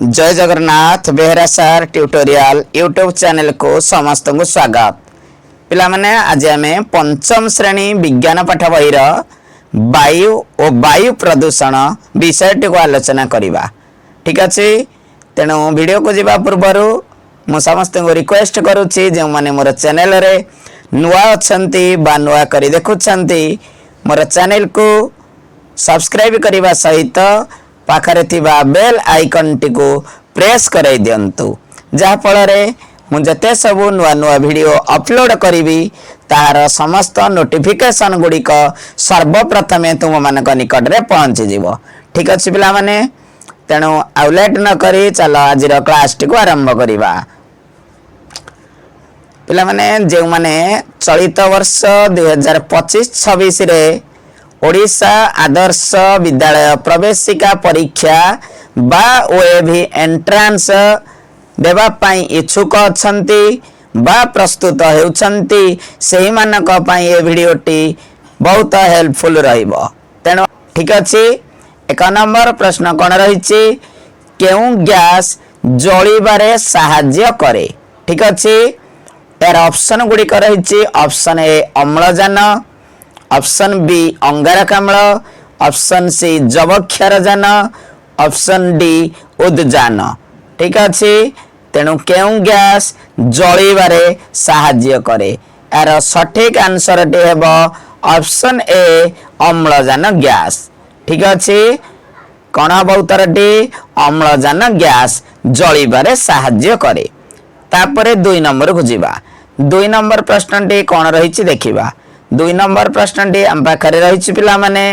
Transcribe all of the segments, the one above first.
जय जगन्नाथ बेहरा सार tutorial YouTube channel को समस्त को स्वागत। पिला माने आज आम पंचम श्रेणी विज्ञान पाठ बहिर वायु और वायु प्रदूषण विषयटी को आलोचना करवा। ठीक अच्छे तेणु वीडियो को जीवा पूर्वर मु समस्त को रिक्वेस्ट करुच्ची जो मैंने मोर चैनल रे नुआ अच्छी बा नुआ करी देखुंट मोर चैनल को सब्सक्राइब करने सहित पाखरे थिबा बेल आइकन टी को प्रेस कराई दियंतु जहा फल मु जते सबु नुआ नुआ वीडियो अपलोड करी तार समस्त नोटिफिकेशन गुड़िक सर्वप्रथमे तुम मान निकट में पहुंची जीव। ठीक अच्छे पिला माने तेणु आउ लेट न करी चलो आज क्लास टी को आरंभ करवा। पिला माने जो माने चलित वर्ष 2025-26 रे ओडिशा आदर्श विद्यालय प्रवेशिका परीक्षा बा ओएवी एंट्रांस देवा पाई इच्छुक अछंती बा प्रस्तुत हेउछंती सेही मानक पाई ए वीडियोटी बहुत हेल्पफुल रहिबो। तेणु ठीक अछि एक नंबर प्रश्न कोन रहिछि केउ गैस जळिबारे सहाय्य करे। ठीक अछि यार ऑप्शन गुडी रहिछि ऑप्शन ए अम्लजान, ऑप्शन बी अंगारकाम्ल, ऑप्शन सी जवक्षारजान, ऑप्शन डी उद्जान। ठीक अच्छे तेणु केउ गैस जळिबारे सहाय्य करे यार सठिक आंसर टी हेबो ऑप्शन ए अम्लजान गैस। ठीक अच्छे कौन हम उत्तर टी अम्लजान गैस जळिबारे सहाय्य करे। तापरे 2 नंबर को जीवा। 2 नंबर प्रश्न टी कौन रहिछि देखिबा। 2 नंबर प्रश्न टी आम पाखरे रहिछि पिला माने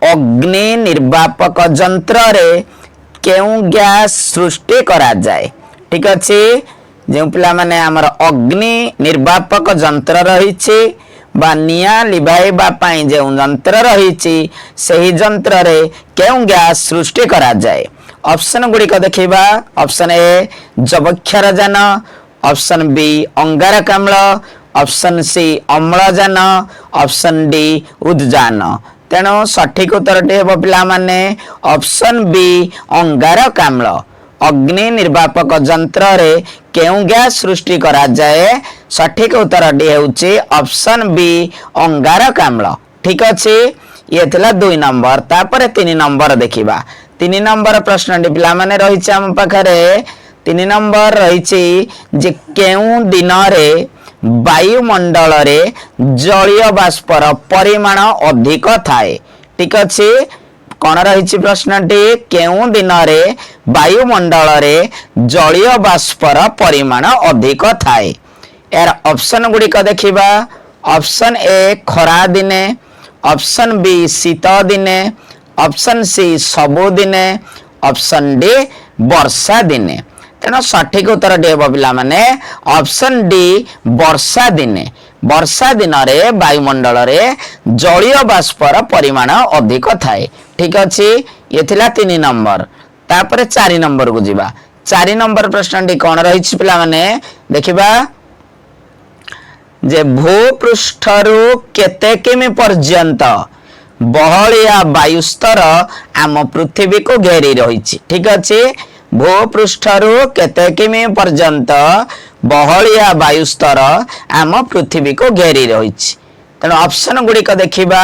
अग्नि निर्वापक यंत्र रे केउ गैस सृष्टि करा जाए। ठीक अच्छे जो पिला माने हमर अग्नि निर्वापक यंत्र रहिछि बा निया लिभाइबा पाई जे यंत्र रहिछि सेही यंत्र रे केउ गैस सृष्टि करा जाए। ऑप्शन गुडी को देखिबा। ऑप्शन ए जवक्षारजान, ऑप्शन बी अंगारकाम्ल, ऑप्शन सी अम्लजान, ऑप्शन डी उद्जान। तेणु सठिक उत्तर टी हेबो पिला माने ऑप्शन बी अंगारकाम्ल। अग्नि निर्वापक यंत्र रे केउ गैस सृष्टि करा जाए सठिक उत्तर टी हेउची ऑप्शन बी अंगारकाम्ल। ठीक अछि ये थिला 2 नंबर। तापर 3 नंबर देखिबा। 3 नंबर प्रश्न टी पिला माने रहिछि हम पाखरे 3 नंबर रहिछि जे केउ दिन रे वायुमंडल रे जलीय बाष्पर परिमाण अधिक थाए। ठीक अच्छे कौन रही प्रश्नटी केउ दिन रे वायुमंडल रे जलीय बाष्पर परिमाण अधिक थाए। यार ऑप्शन गुड़िक देखिबा। ऑप्शन ए खरा दिने, ऑप्शन बी शीत दिने, ऑप्शन सी सबु दिने, ऑप्शन डी वर्षा दिने। तेना सठिक उत्तर टी हेबो पिला माने ऑप्शन डी वर्षा दिने। वर्षा दिन रे वायुमंडल रे जलीय बाष्पर परिमाण अधिक थाए। ठीक अच्छे ये थिला 3 नंबर। तापर 4 नंबर को जीवा। 4 नंबर प्रश्न टी कौन रही पिला माने देखिबा जे भूपृष्ठ रु केते किमी पर्यंत बहलिया वायुस्तर आम पृथ्वी को घेरी रही। ठीक अच्छे भूपृष्ठ रु केते किमी पर्यंत बहलिया वायुस्तर आम पृथ्वी को घेरी रही। तेणु ऑप्शन गुड़िक देखिबा।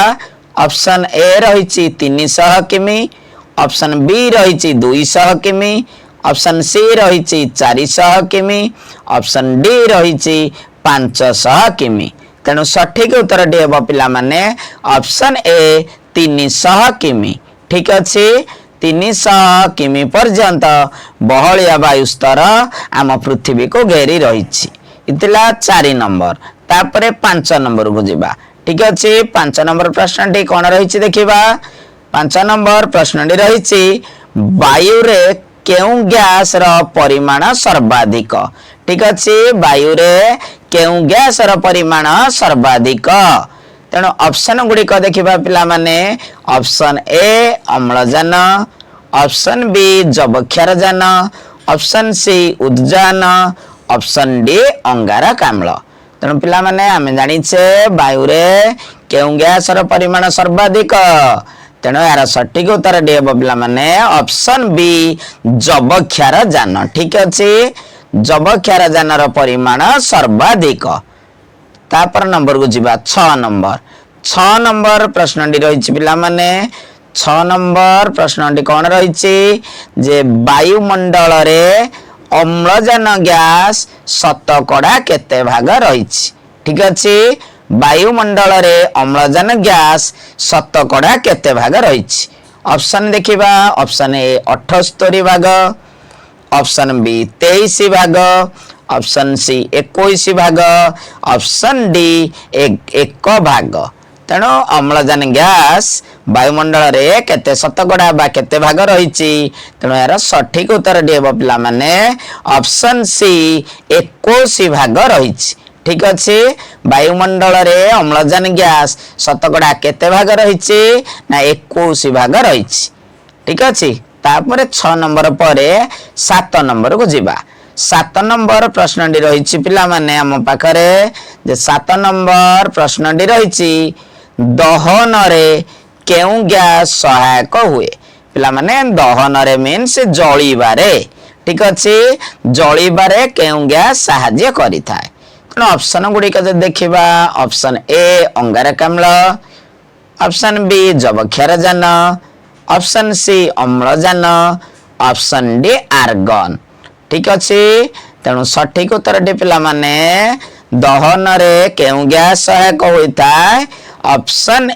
ऑप्शन ए रही 300 किमी, ऑप्शन बी रही 200 किमी, ऑप्शन सी रही 400 किमी, ऑप्शन डी रही 500 किमी। तेणु सठिक उत्तर टी हेबो पिला माने ऑप्शन ए 300 किमी। ठीक अच्छे 300 किमी पर्यंत बहलिया वायुस्तर आम पृथ्वी को घेरी रही। इतला 4 नंबर। तापरे 5 नंबर को जीवा। ठीक अच्छे 5 नंबर प्रश्न टी कौन रही देखिबा। 5 नंबर प्रश्न टी रही वायु रे केउ गैस र परिमाण सर्वाधिक। ठीक अच्छे वायु रे केउ गैस र परिमाण सर्वाधिक। तेणु ऑप्शन गुड़िक देखिबा पिला माने ऑप्शन ए अम्लजान, ऑप्शन बी जवक्षारजान, ऑप्शन सी उद्जान, ऑप्शन डी अंगारकाम्ल। तेणु पिला माने आमे जानिछे वायु रे केउ गैस र परिमाण सर्वाधिक तेणु यार सठिक उत्तर डी हम पिला माने ऑप्शन बी जबक्षार जान। ठीक अच्छे जबक्षार जानर परिमाण सर्वाधिक। तापर नंबर को जीवा 6 नंबर। 6 नंबर प्रश्नटी रही पिला माने 6 नंबर प्रश्नटी कौन रही जे वायुमंडल रे अम्लजान गैस शतकड़ा केते भाग रही। ठीक अच्छे वायुमंडल रे अम्लजान गैस शतकड़ा केते भाग रही। ऑप्शन देखिबा ऑप्शन ए 78 भाग, ऑप्शन बी 23 भाग, ऑप्शन सी 21 भाग, ऑप्शन डी 1 भाग। तेणु अम्लजान गैस वायुमंडल रे केते शतकड़ा बा केते भाग रही। तेणु यार सठिक उत्तर डी हम पिला माने ऑप्शन सी 21 भाग रही। ठीक अच्छे वायुमंडल रे अम्लजान गैस शतकड़ा केते भाग रही ना 21 भाग रही। ठीक अच्छे तापर 6 नंबर पर 7 नंबर को जीवा। 7 नंबर प्रश्नटी रही पिला माने आम पाखरे जे 7 नंबर प्रश्नटी रही दहन रे केउ गैस सहायक हुए। पिला माने दहन रे मीन्स जळीबारे। ठीक अच्छे जळीबारे केउ गैस सहाय्य करि थाए। ऑप्शन गुड़िक देखा ऑप्शन ए अंगारकाम्ल, ऑप्शन बी जबक्षार जान, ऑप्शन सी अम्लजान, ऑप्शन डी आर्गन। ठीक अच्छे तेणु सठिक उत्तर टी पिला माने दहन रे केउ गैस सहायक होता है ऑप्शन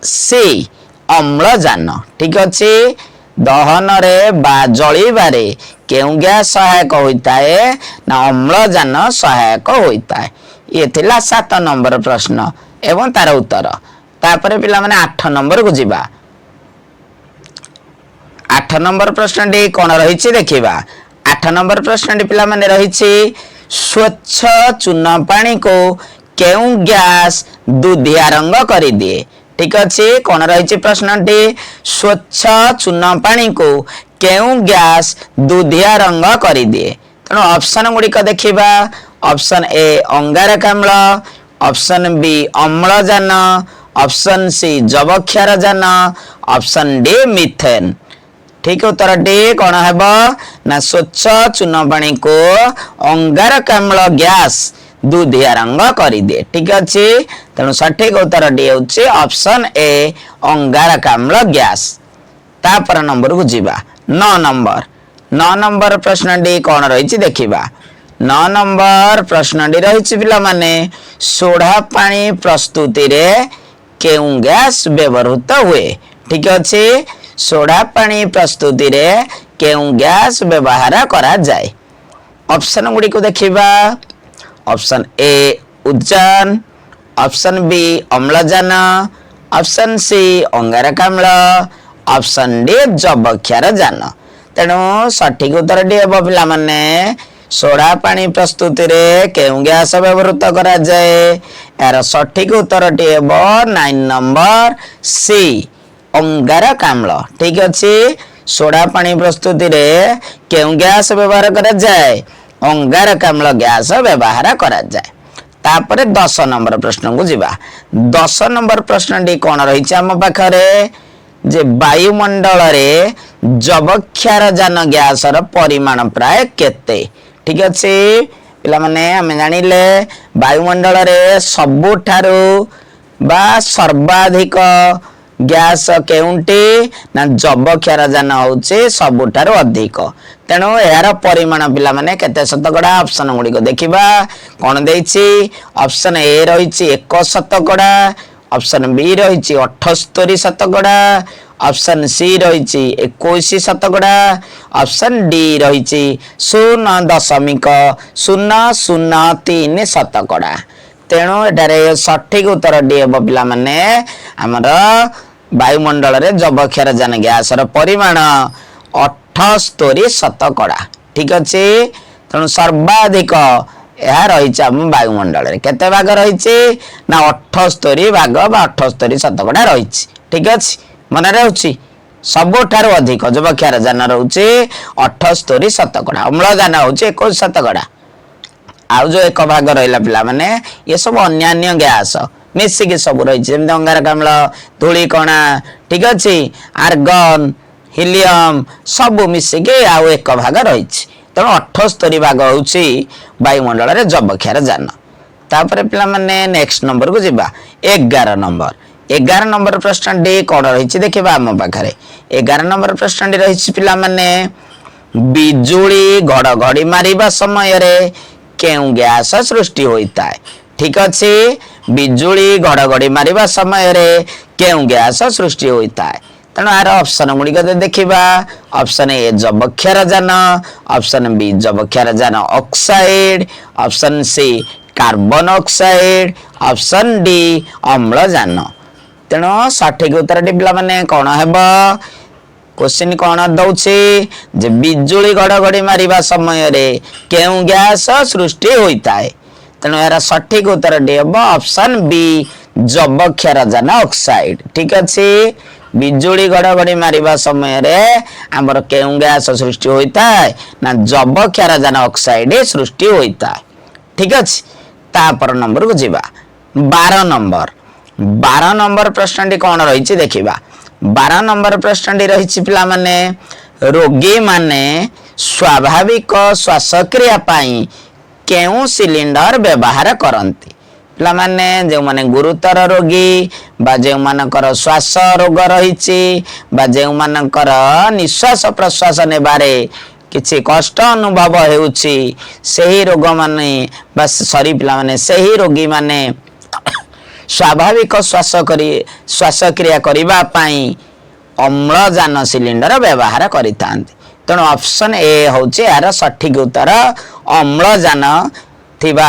सी अम्लजान। ठीक अच्छे दहन रे बा जळीबारे केउ गैस सहायक होता है ना अम्लजान सहायक होता है। ये थिला 7 नंबर प्रश्न एवं तार उत्तर। तापर पिला माने 8 नंबर को जीवा। 8 नंबर प्रश्न डी कौन रही देखिबा। 8 नंबर प्रश्न डी पिला माने रही स्वच्छ चूना पानी को केउ गैस दुधिया रंग कर दिए। ठीक अच्छे कौन रही प्रश्नटी स्वच्छ चूना पानी को केउ गैस दुधिया रंग कर दिए। तेणु ऑप्शन गुड़िक देखिबा ऑप्शन ए अंगारकाम्ल, ऑप्शन बी अम्लजान, ऑप्शन सी जबक्षार जान, ऑप्शन डी मिथेन। ठीक उत्तर डी कौन है ना स्वच्छ चूना पानी को अंगारकाम्ल गैस दुधिया रंग कर दिए। ठीक अच्छे तेणु सठिक उत्तर डी होची ऑप्शन ए अंगारकाम्ल गैस। तापर नंबर को जीवा 9 नंबर। 9 नंबर प्रश्न डी कौन रही देखिबा। 9 नंबर प्रश्न डी रही पिला माने सोडा पानी प्रस्तुति रे केउ गैस व्यवहृत हुए। ठीक अच्छे सोडा पानी प्रस्तुति रे केउ गैस व्यवहार करा जाए। ऑप्शन गुड़ी को देखिबा ऑप्शन ए उद्जान, ऑप्शन बी अम्लजान, ऑप्शन सी अंगारकाम्ल, ऑप्शन डी जबक्षार जान। तेणु सठिक उत्तर डी हम पिला माने सोडा पानी प्रस्तुति रे केउ गैस व्यवहृत करा जाए। यार सठिक उत्तर डी हम 9 नंबर सी अंगारकाम्ल। ठीक अच्छे सोडा पानी प्रस्तुति रे केउ गैस व्यवहार करा जाए अंगारकाम्ल गैस व्यवहार करा जाए। तापर 10 नंबर प्रश्न को जीवा। 10 नंबर प्रश्न टी कौन रही आम पाखरे जे वायुमंडल रे जबक्षार जान गैस परिमाण प्राय केते। ठीक अच्छे पिला माने आमे जानिले वायुमंडल रे सबुठारू बा सर्वाधिक गैस केउंटी ना जबक्षार जान होचे सबुठारू अधिक। तेणु यार परिमाण पिला माने केते शतकड़ा ऑप्शन गुड़ी को देखिबा कौन देछि। ऑप्शन ए रही 1 शतकड़ा, ऑप्शन बी रही 78 शतकड़ा, ऑप्शन सी रही 21 शतकड़ा, ऑप्शन डी रही 0.003 शतकड़ा। तेणु एटारे सठिक उत्तर डी हम पिला माने हमर वायुमंडल रे जबक्षार जान गैस परिमाण 78 शतकड़ा। ठीक अच्छे तेणु सर्वाधिक यह रही वायुमंडल रे केते भाग रही ना 78 भाग बा 78 शतकड़ा रही। ठीक अच्छे मन रही सबुठार अधिक जबक्षार जान रोचे 78 शतकड़ा, अम्लजान होचे 21 शतकड़ा। आउ जो 1 भाग रहा पिला माने ये सब अन्यान्य गैस मिसिकी सब रही अंगारकाम्ल धूलिकणा ठीक अच्छे आर्गन हिलियम सब मिसिकी आउ एक भाग रही तेणु 78 भाग हूँ वायुमंडल रे जबक्षार जान तापर पिला माने नेक्स्ट नंबर को जिबा 11 नंबर प्रश्न डी कौन रही देखा आम पाखे 11 नंबर प्रश्न डी रही पिला माने बिजुली घड़घड़ी मारिबा समय रे केउ गैस सृष्टि होता है ठीक अच्छे बिजुली घड़घड़ी मारिबा समय रे केउ गैस सृष्टि होता है तेणु यार ऑप्शन गुड़िक देखा ऑप्शन ए जबक्षार जान ऑप्शन बी जबक्षार जान oxide option C carbon oxide option D अम्लजान तेणु सठिक उत्तर टी पिला माने कौन हेब क्वेश्चन कौन दौचे जे बिजुली घड़घड़ी मारिबा समय रे केउ गैस सृष्टि होता है तेणु यार सठिक उत्तर टी हेब ऑप्शन बी जबक्षार जान ऑक्साइड ठीक अच्छे बिजुली घड़घड़ी मारिबा समय रे हमर केउ गैस सृष्टि होता है ना जबक्षार जान ऑक्साइड सृष्टि होता है ठीक अच्छे तापर नंबर को जीवा 12 नंबर प्रश्न टी कौन रही देखिबा 12 नंबर प्रश्न टी रही पिला माने रोगी माने स्वाभाविक श्वासक्रिया पाई केउ सिलिंडर व्यवहार करंती पिला माने जो माने गुरुतर रोगी बा जो मानकर श्वास रोग रही बा जो मानकर निश्वास प्रश्वास नेबारे किछि कष्ट अनुभव हेउछि सही रोग माने बस सॉरी पिला माने सही रोगी माने स्वाभाविक श्वासक्रिया करिबा पाई अम्लजान सिलिंडर व्यवहार करितांती तेणु ऑप्शन ए होछि यार सठिक उत्तर अम्लजान थिबा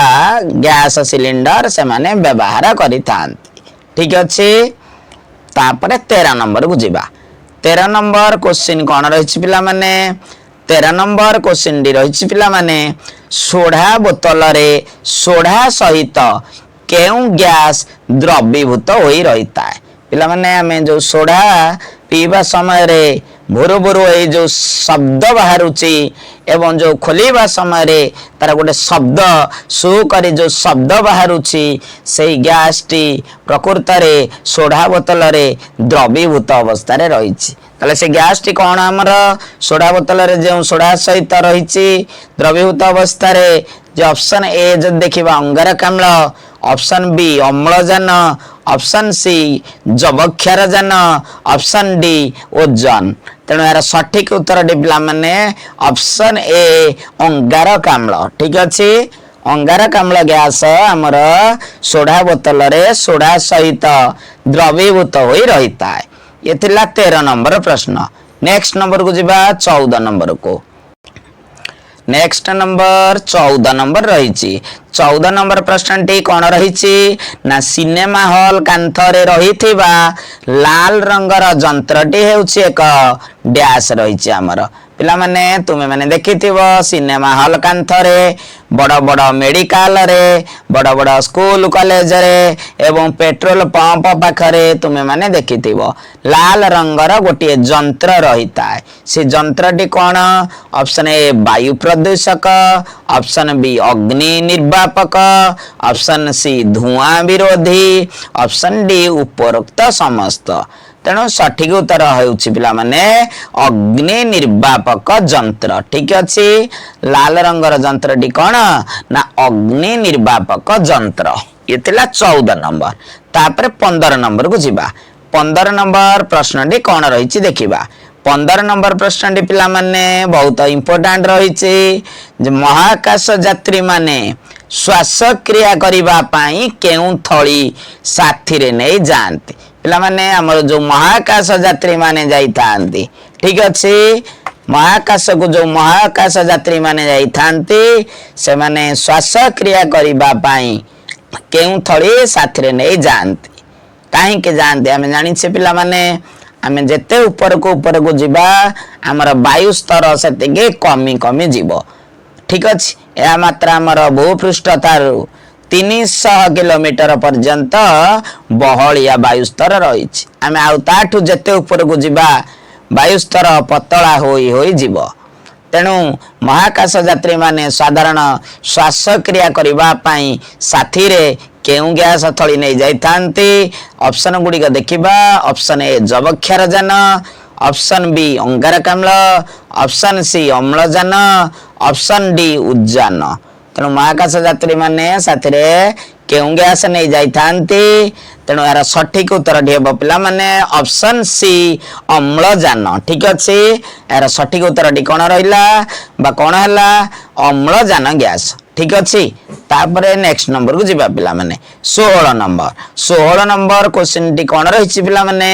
गैस सिलिंडर से माने व्यवहार करितांती ठीक अच्छे तापर 13 नंबर को जीवा 13 नंबर क्वेश्चन कौन रही पिला माने 13 नंबर क्वेश्चन डी रही पिला माने सोढ़ा बोतल रे सोढ़ा सहित केउ गैस द्रवीभूत होई रहता है पिला माने हमें जो सोढ़ा पीवा समय रे भोरो भोरो ये जो शब्द बाहरुची एवं जो खोलिबा समय रे तार गोटे शब्द सु करे जो शब्द बाहरुची से गैस टी प्रकृत रे सोढ़ा बोतल रे द्रवीभूत अवस्था रे रहिछि ताले से गैस टी कौन आमर सोढ़ा बोतल रे जो सोढ़ा सहित रहिछि द्रवीभूत अवस्था रे जो ऑप्शन ए जब देखिबा अंगारकाम्ल ऑप्शन बी अम्लजान ऑप्शन सी जबक्षार जान ऑप्शन डी ओजन तेणु यार सठिक उत्तर डी पिला माने ऑप्शन ए अंगारकाम्ल ठीक अच्छे अंगारकाम्ल गैस आमर सोढ़ा बोतल रे सोढ़ा सहित द्रवीभूत होई रहता है ये थिला 13 नंबर प्रश्न नेक्स्ट नंबर को जीवा 14 नंबर को नेक्स्ट नंबर 14 नंबर रही 14 नंबर प्रश्न टी कौन रही ना सिनेमा हॉल कांथरे रही लाल रंगर जंत्रटी हेउछि एक डैश रही आमर पिला माने तुमे माने देखिथिबो सिनेमा हॉल कांथरे बड़ बड़ मेडिकल रे बड़ बड़ स्कूल कॉलेज रे एवं पेट्रोल पंप पाखरे तुमे माने देखिथिबो लाल रंगर गोटे जंत्र रहिता है से जंत्रटी कौन ऑप्शन ए वायु प्रदूषक ऑप्शन बी अग्नि निर्वापक ऑप्शन सी धुआं विरोधी ऑप्शन डी उपरोक्त समस्त तेणु सठिक उत्तर होउछि पिला माने अग्नि निर्वापक जंत्र ठीक अच्छे लाल रंगर जंत्रटी कौन ना अग्नि निर्वापक जंत्र ये थिला 14 नंबर तापर 15 नंबर को जीवा 15 नंबर प्रश्न टी कौन रही देखिबा 15 नंबर प्रश्न टी पिला माने बहुत इंपोर्टेंट रही महाकाश यात्री माने श्वासक्रिया करिबा पाई केउ थली साथी रे नै जानती पिला माने हमर जो महाकाश यात्री माने जाई थांती ठीक अच्छे महाकाश को जो महाकाश यात्री माने जाई थांती से माने श्वासक्रिया करिबा पाई केउ थली साथी रे नै जानती काहे के जानते हमें जानि छे पिला माने हमें जेते ऊपर को जीवा हमर वायु स्तर से कमी कमी जीव ठीक अच्छे यह मात्रा हमर भूपृष्ठतारू 300 किलोमीटर पर्यंत बहलिया वायु स्तर रही आम आठू जेते ऊपर को जीवा वायु स्तर पतला होई जीव तेणु महाकाश यात्री माने साधारण श्वासक्रिया करिबा पाई साथी रे କେଉଁ ଗ୍ୟାସ ଥଳି ନେଇ ଯାଇଥାନ୍ତି? ଅପସନ ଗୁଡ଼ିକ ଦେଖିବା। ଅପସନ ଏ ଯବକ୍ଷାରଜାନ, ଅପସନ ବି ଅଙ୍ଗାରକାମ୍ଳ, ଅପସନ ସି ଅମ୍ଳଜାନ, ଅପସନ ଡି ଉଦ୍ଜାନ। ତେଣୁ ମହାକାଶ ଯାତ୍ରୀ ମାନେ ସାଥିରେ କେଉଁ ଗ୍ୟାସ ନେଇ ଯାଇଥାନ୍ତି? ତେଣୁ ଏହାର ସଠିକ ଉତ୍ତରଟି ହେବ ପିଲାମାନେ ଅପସନ ସି ଅମ୍ଳଜାନ। ଠିକ ଅଛି, ଏହାର ସଠିକ ଉତ୍ତରଟି କଣ ରହିଲା ବା କଣ ହେଲା? ଅମ୍ଳଜାନ ଗ୍ୟାସ। ଠିକ ଅଛି, ତାପରେ ନେକ୍ସଟ ନମ୍ବରକୁ ଯିବା ପିଲାମାନେ। 16 ନମ୍ବର କ୍ୱେଶ୍ଚିନଟି କଣ ରହିଛି ପିଲାମାନେ?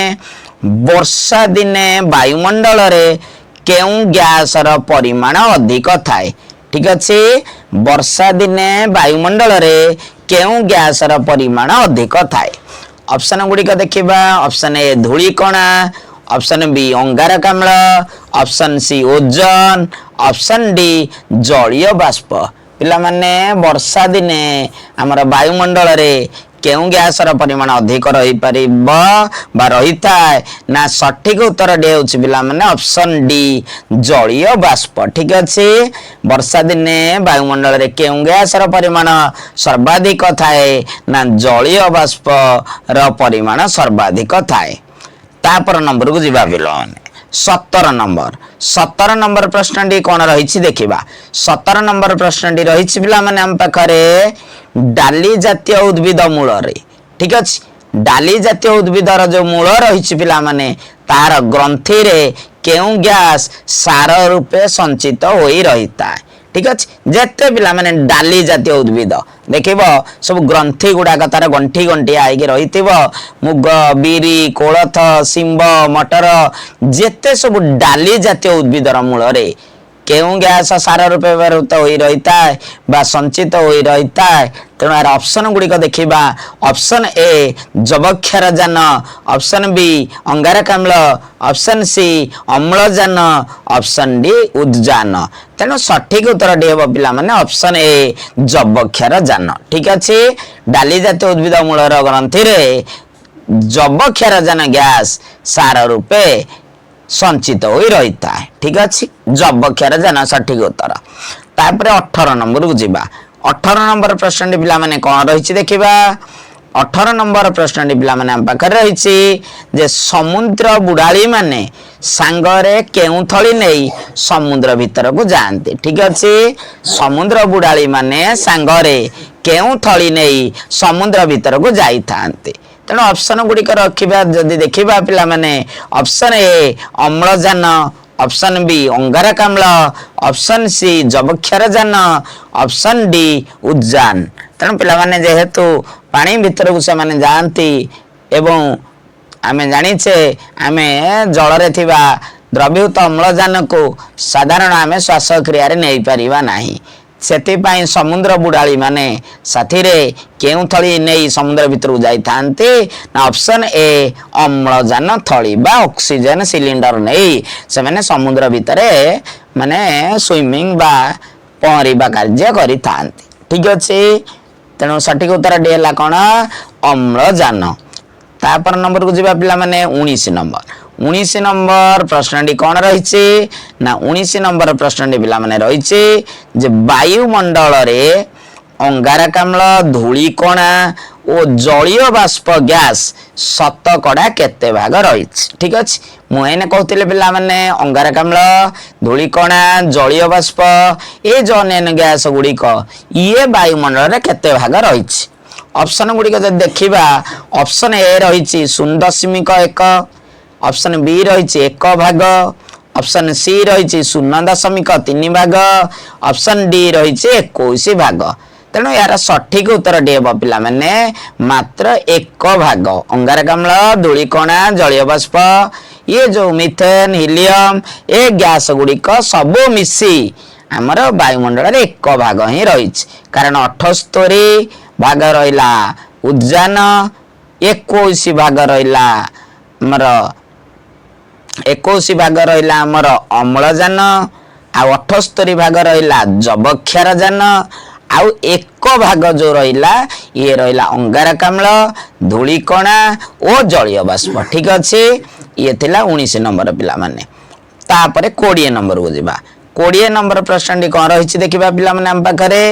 ବର୍ଷା ଦିନେ ବାୟୁମଣ୍ଡଳରେ କେଉଁ ଗ୍ୟାସର ପରିମାଣ ଅଧିକ ଥାଏ? ଠିକ ଅଛି, ବର୍ଷା ଦିନେ ବାୟୁମଣ୍ଡଳରେ କେଉଁ ଗ୍ୟାସର ପରିମାଣ ଅଧିକ ଥାଏ? ଅପସନ ଗୁଡ଼ିକ ଦେଖିବା। ଅପସନ ଏ ଧୂଳିକଣା, ଅପସନ ବି ଅଙ୍ଗାରକାମ୍ଳ, option C ozone, option D ଜଳୀୟ ବାଷ୍ପ। ପିଲାମାନେ ବର୍ଷା ଦିନେ ଆମର ବାୟୁମଣ୍ଡଳରେ କେଉଁ ଗ୍ୟାସର ପରିମାଣ ଅଧିକ ରହିପାରିବ ବା ରହିଥାଏ? ନା ସଠିକ ଉତ୍ତରଟି ହେଉଛି ପିଲାମାନେ ଅପସନ ଡି ଜଳୀୟ ବାଷ୍ପ। ଠିକ ଅଛି, ବର୍ଷା ଦିନେ ବାୟୁମଣ୍ଡଳରେ କେଉଁ ଗ୍ୟାସର ପରିମାଣ ସର୍ବାଧିକ ଥାଏ? ନା ଜଳୀୟ ବାଷ୍ପର ପରିମାଣ ସର୍ବାଧିକ ଥାଏ। ତାପର ନମ୍ବରକୁ ଯିବା ପିଲାମାନେ। 17 ନମ୍ବର ପ୍ରଶ୍ନଟି କଣ ରହିଛି ଦେଖିବା। 17 ନମ୍ବର ପ୍ରଶ୍ନଟି ରହିଛି ପିଲାମାନେ ଆମ ପାଖରେ ଡାଲି ଜାତୀୟ ଉଦ୍ଭିଦ ମୂଳରେ। ଠିକ ଅଛି, ଡାଲି ଜାତୀୟ ଉଦ୍ଭିଦର ଯୋଉ ମୂଳ ରହିଛି ପିଲାମାନେ ତାର ଗ୍ରନ୍ଥିରେ କେଉଁ ଗ୍ୟାସ ସାର ରୂପେ ସଞ୍ଚିତ ହୋଇ ରହିଥାଏ? ଠିକ ଅଛି, ଯେତେ ପିଲାମାନେ ଡାଲି ଜାତୀୟ ଉଦ୍ଭିଦ ଦେଖିବ ସବୁ ଗ୍ରନ୍ଥି ଗୁଡାକ ତାର ଗଣ୍ଠି ଗଣ୍ଠିଆ ହେଇକି ରହିଥିବ। ମୁଗ, ବିରି, କୋଳଥ, ଶିମ୍ବ, ମଟର ଯେତେ ସବୁ ଡାଲି ଜାତୀୟ ଉଦ୍ଭିଦର ମୂଳରେ କେଉଁ ଗ୍ୟାସ ସାର ରୂପେ ବ୍ୟବହୃତ ହୋଇ ରହିଥାଏ ବା ସଞ୍ଚିତ ହୋଇ ରହିଥାଏ? ତେଣୁ ଏହାର ଅପସନ ଗୁଡ଼ିକ ଦେଖିବା। ଅପସନ ଏ ଯବକ୍ଷାରଜାନ, ଅପସନ ବି ଅଙ୍ଗାରକାମ୍ଳ, ଅପସନ ସି ଅମ୍ଳଜାନ, ଅପସନ ଡି ଉଦ୍ଜାନ। ତେଣୁ ସଠିକ ଉତ୍ତରଟି ହେବ ପିଲାମାନେ ଅପସନ ଏ ଯବକ୍ଷାରଜାନ। ଠିକ ଅଛି, ଡାଲି ଜାତୀୟ ଉଦ୍ଭିଦ ମୂଳର ଗ୍ରନ୍ଥିରେ ଯବକ୍ଷାରଜାନ ଗ୍ୟାସ ସାର ରୂପେ ସଞ୍ଚିତ ହୋଇ ରହିଥାଏ। ଠିକ ଅଛି, ଯବକ୍ଷାରଜାନ ସଠିକ ଉତ୍ତର। ତାପରେ 18 ନମ୍ବରକୁ ଯିବା। 18 ନମ୍ବର ପ୍ରଶ୍ନଟି ପିଲାମାନେ କଣ ରହିଛି ଦେଖିବା। 18 ନମ୍ବର ପ୍ରଶ୍ନଟି ପିଲାମାନେ ଆମ ପାଖରେ ରହିଛି ଯେ ସମୁଦ୍ର ବୁଡାଳି ମାନେ ସାଙ୍ଗରେ କେଉଁ ଥଳି ନେଇ ସମୁଦ୍ର ଭିତରକୁ ଯାଆନ୍ତି? ଠିକ ଅଛି, ସମୁଦ୍ର ବୁଡାଳି ମାନେ ସାଙ୍ଗରେ କେଉଁ ଥଳି ନେଇ ସମୁଦ୍ର ଭିତରକୁ ଯାଇଥାନ୍ତି? ତେଣୁ ଅପସନ ଗୁଡ଼ିକ ରଖିବା। ଯଦି ଦେଖିବା ପିଲାମାନେ ଅପସନ ଏ ଅମ୍ଳଜାନ, ଅପସନ ବି ଅଙ୍ଗାରକାମ୍ଳ, ଅପସନ ସି ଯବକ୍ଷାରଜାନ, ଅପସନ ଡି ଉଦ୍ଜାନ। ତେଣୁ ପିଲାମାନେ ଯେହେତୁ ପାଣି ଭିତରକୁ ସେମାନେ ଯାଆନ୍ତି ଏବଂ ଆମେ ଜାଣିଛେ ଆମେ ଜଳରେ ଥିବା ଦ୍ରବୀଭୂତ ଅମ୍ଳଜାନକୁ ସାଧାରଣ ଆମେ ଶ୍ୱାସକ୍ରିୟାରେ ନେଇପାରିବା ନାହିଁ। ସେଥିପାଇଁ ସମୁଦ୍ର ବୁଡାଳି ମାନେ ସାଥିରେ କେଉଁ ଥଳି ନେଇ ସମୁଦ୍ର ଭିତରକୁ ଯାଇଥାନ୍ତି? ନା ଅପସନ ଏ ଅମ୍ଳଜାନ ଥଳି ବା ଅକ୍ସିଜେନ ସିଲିଣ୍ଡର ନେଇ ସେମାନେ ସମୁଦ୍ର ଭିତରେ ମାନେ ସୁଇମିଂ ବା ପହଁରିବା କାର୍ଯ୍ୟ କରିଥାନ୍ତି। ଠିକ ଅଛି, ତେଣୁ ସଠିକ ଉତ୍ତରଟି ହେଲା କଣ? ଅମ୍ଳଜାନ। ତାପର ନମ୍ବରକୁ ଯିବା ପିଲାମାନେ 19 ନମ୍ବର ପ୍ରଶ୍ନଟି କଣ ରହିଛି? ନା 19 ନମ୍ବର ପ୍ରଶ୍ନଟି ପିଲାମାନେ ରହିଛି ଯେ ବାୟୁମଣ୍ଡଳରେ ଅଙ୍ଗାରକାମ୍ଳ, ଧୂଳିକଣା ଓ ଜଳୀୟ ବାଷ୍ପ ଗ୍ୟାସ ଶତକଡ଼ା କେତେ ଭାଗ ରହିଛି? ଠିକ ଅଛି, ମୁଁ ଏଇନେ କହୁଥିଲି ପିଲାମାନେ ଅଙ୍ଗାରକାମ୍ଳ, ଧୂଳିକଣା, ଜଳୀୟ ବାଷ୍ପ ଏ ଯୋଉ ଅନ୍ୟାନ୍ୟ ଗ୍ୟାସ ଗୁଡ଼ିକ ଇଏ ବାୟୁମଣ୍ଡଳରେ କେତେ ଭାଗ ରହିଛି? ଅପସନ ଗୁଡ଼ିକ ଯଦି ଦେଖିବା ଅପସନ ଏ ରହିଛି 0.1, ଅପସନ ବି ରହିଛି 1 ଭାଗ, ଅପସନ ସି ରହିଛି 0.3 ଭାଗ, ଅପସନ ଡି ରହିଛି 21 ଭାଗ। ତେଣୁ ଏହାର ସଠିକ ଉତ୍ତରଟି ହେବ ପିଲାମାନେ ମାତ୍ର 1 ଭାଗ। ଅଙ୍ଗାରକାମ୍ଳ, ଧୂଳିକଣା, ଜଳୀୟ ବାଷ୍ପ ଇଏ ଯୋଉ ମିଥେନ, ହିଲିୟମ ଏ ଗ୍ୟାସ ଗୁଡ଼ିକ ସବୁ ମିଶି ଆମର ବାୟୁମଣ୍ଡଳରେ 1 ଭାଗ ହିଁ ରହିଛି। କାରଣ 78 ଭାଗ ରହିଲା ଉଦ୍ଜାନ, 21 ଭାଗ ରହିଲା ଆମର 21 ଭାଗ ରହିଲା ଆମର ଅମ୍ଳଜାନ, ଆଉ 78 ଭାଗ ରହିଲା ଯବକ୍ଷାରଜାନ, ଆଉ 1 ଭାଗ ଯୋଉ ରହିଲା ଇଏ ରହିଲା ଅଙ୍ଗାରକାମ୍ଳ, ଧୂଳିକଣା ଓ ଜଳୀୟ ବାଷ୍ପ। ଠିକ ଅଛି, ଇଏ ଥିଲା 19 ନମ୍ବର ପିଲାମାନେ। ତାପରେ 20 ନମ୍ବରକୁ ଯିବା। 20 ନମ୍ବର ପ୍ରଶ୍ନଟି କଣ ରହିଛି ଦେଖିବା ପିଲାମାନେ ଆମ ପାଖରେ।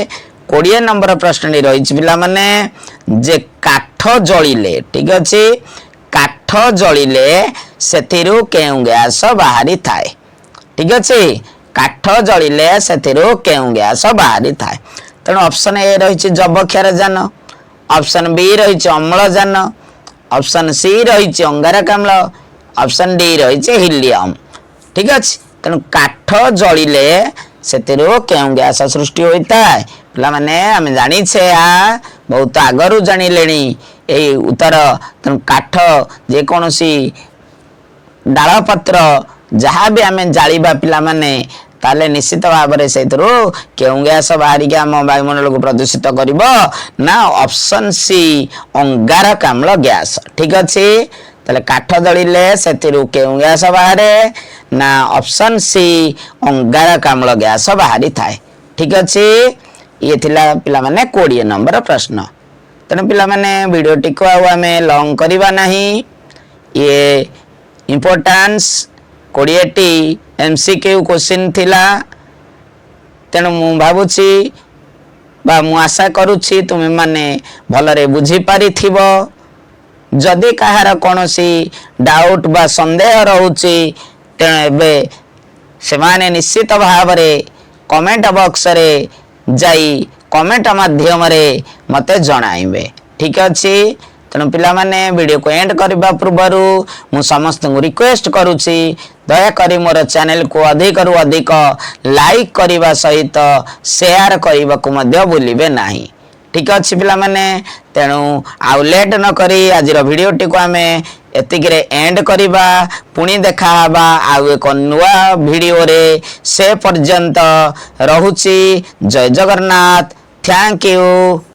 20 नंबर प्रश्न रही पिला माने जे काठ जलिले ठीक अच्छे काठ जलिले सेथिरु केउ गैस बाहरी थाए ठीक अच्छे काठ जलिले सेथिरु केउ गैस बाहरी थाए तेणु ऑप्शन ए रही जबक्षार जान ऑप्शन बी रही अम्लजान ऑप्शन सी रही अंगारकाम्ल ऑप्शन डी रही हिलियम ठीक अच्छे तेणु काठ जलिले सेतिरो केउ गैस सृष्टि होता है पिला माने हम जानी छे आ बहुत आगरु जानी लेनी ए उत्तर तेणु काठ जे कोनोसी डाल पत्र जहाँ भी आम जालिबा पिला माने ताले निश्चित भाव में से केउ गैस बाहरी आम वायुमंडल को प्रदूषित करिवो ना ऑप्शन सी अंगारकाम्ल गैस ठीक अच्छे ताले काठ जलिले सेतिरु केउ गैस बाहरे ना ऑप्शन सी अंगारकाम्ल गैस बाहरी थाए ठीक अच्छे ये थिला पिला माने 20 नंबर प्रश्न तेणु पिला माने वीडियो टिको आमे लॉन्ग करबा नहीं ये इंपोर्टेंस 20टी एमसीक्यू क्वेश्चन थिला तेणु मु भाबुची बा मु आशा करूची तुम माने भलरे बुझी पारी थिबो जदि कहार कोनोसी डाउट बा संदेह रहउची तेणु एबे सेमाने निश्चित भाव में कमेंट बॉक्स रे जाई कमेंट माध्यम रे मते जणाइबे ठीक अच्छे तेणु पिला माने वीडियो को एंड करबा पूर्वरु मु समस्त को रिक्वेस्ट करूची दया करी मोर चैनल को अधिक रु अधिक लाइक करबा सहित शेयर करबा को मध्य भूलिबे नाही ठीक अच्छे पिला माने तेणु आउ लेट न करी आज वीडियो टी को आमे एतिकरे एंड करिबा पुणी देखा हबा आउ एक नुआ वीडियो रे से पर्यंत रहुची जय जगन्नाथ थैंक यू।